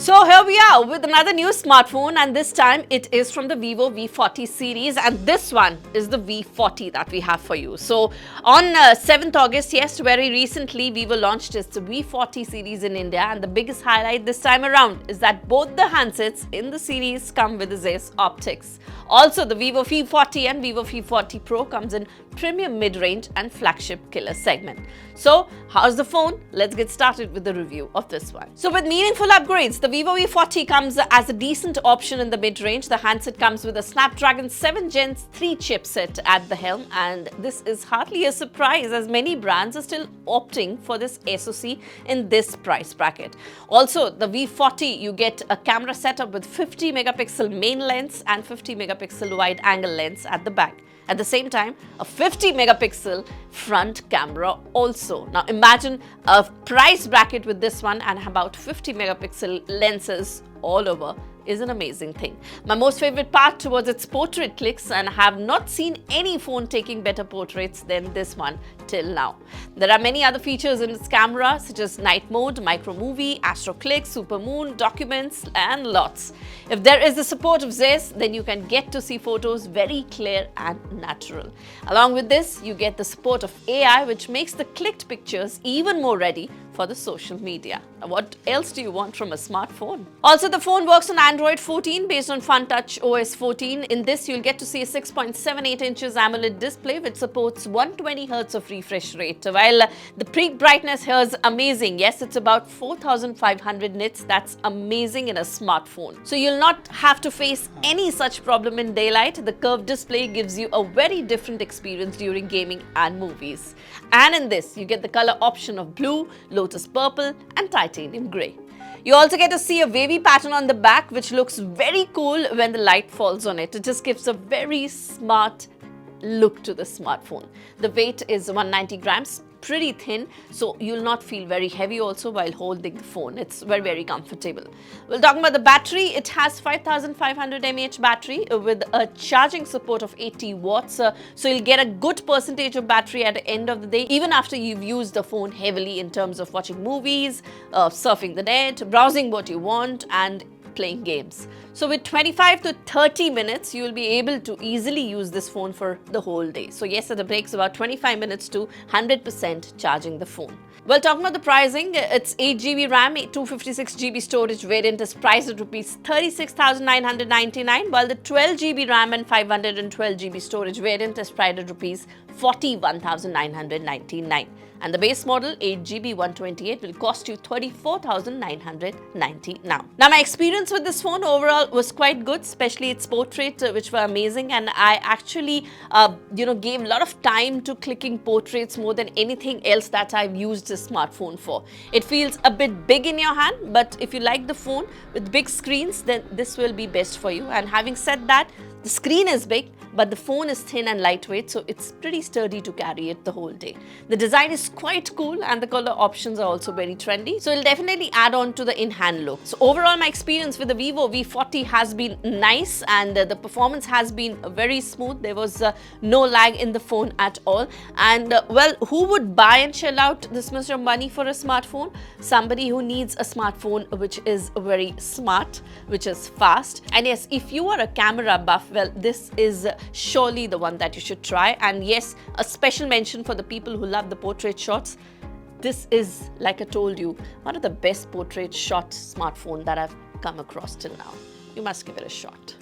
So here we are with another new smartphone, and this time it is from the Vivo V40 series, and this one is the V40 that we have for you. So on 7th August, yes, very recently Vivo launched its V40 series in India, and the biggest highlight this time around is that both the handsets in the series come with the Zeiss optics. Also, the Vivo V40 and Vivo V40 Pro comes in premium mid-range and flagship killer segment. So how's the phone? Let's get started with the review of this one. So with meaningful upgrades, the Vivo V40 comes as a decent option in the mid-range. The handset comes with a Snapdragon7 Gen 3 chipset at the helm, and this is hardly a surprise as many brands are still opting for this SoC in this price bracket. Also, the V40, you get a camera setup with 50 megapixel main lens and 50 megapixel wide angle lens at the back. At the same time, a 50 megapixel front camera also. Now imagine a price bracket with this one and about 50 megapixel lenses all over is an amazing thing. My most favorite part was its portrait clicks, and I have not seen any phone taking better portraits than this one till now. There are many other features in its camera such as night mode, micro movie, astro click, super moon, documents and lots. If there is the support of Zeiss, then you can get to see photos very clear and natural. Along with this, you get the support of AI, which makes the clicked pictures even more ready for the social media. Now, what else do you want from a smartphone? Also, the phone works on Android 14 based on Funtouch OS 14. In this, you'll get to see a 6.78 inches AMOLED display which supports 120 Hz of refresh rate. While the peak brightness here is amazing, yes, it's about 4500 nits. That's amazing in a smartphone. So you'll not have to face any such problem in daylight. The curved display gives you a very different experience during gaming and movies. And in this, you get the color option of blue, Lotus purple and titanium grey. You also get to see a wavy pattern on the back which looks very cool when the light falls on it. It just gives a very smart look to the smartphone. The weight is 190 grams, pretty thin, so you'll not feel very heavy also while holding the phone. It's very comfortable. Well, talking about the battery, it has 5500 mAh battery with a charging support of 80 watts. So you'll get a good percentage of battery at the end of the day, even after you've used the phone heavily in terms of watching movies, surfing the net, browsing what you want and playing games. So with 25 to 30 minutes, you will be able to easily use this phone for the whole day. So yes, it takes about 25 minutes to 100% charging the phone. Well, talking about the pricing, it's 8GB RAM, 256GB storage variant is priced at Rs 36,999, while the 12GB RAM and 512GB storage variant is priced at Rs 41,999. And the base model 8GB 128 will cost you 34,990 now. Now my experience with this phone overall was quite good, especially its portrait, which were amazing, and I actually gave a lot of time to clicking portraits more than anything else that I've used this smartphone for. It feels a bit big in your hand, but if you like the phone with big screens, then this will be best for you. And having said that, the screen is big, but the phone is thin and lightweight, so it's pretty sturdy to carry it the whole day. The design is quite cool and the color options are also very trendy, so it'll definitely add on to the in-hand look. So overall, my experience with the Vivo V40 has been nice, and the performance has been very smooth. There was no lag in the phone at all. And well, who would buy and shell out this much of money for a smartphone? Somebody who needs a smartphone which is very smart, which is fast. And yes, if you are a camera buff, well, this is surely the one that you should try. And yes, a special mention for the people who love the portrait shots. This is, like I told you, one of the best portrait shot smartphone that I've come across till now. You must give it a shot.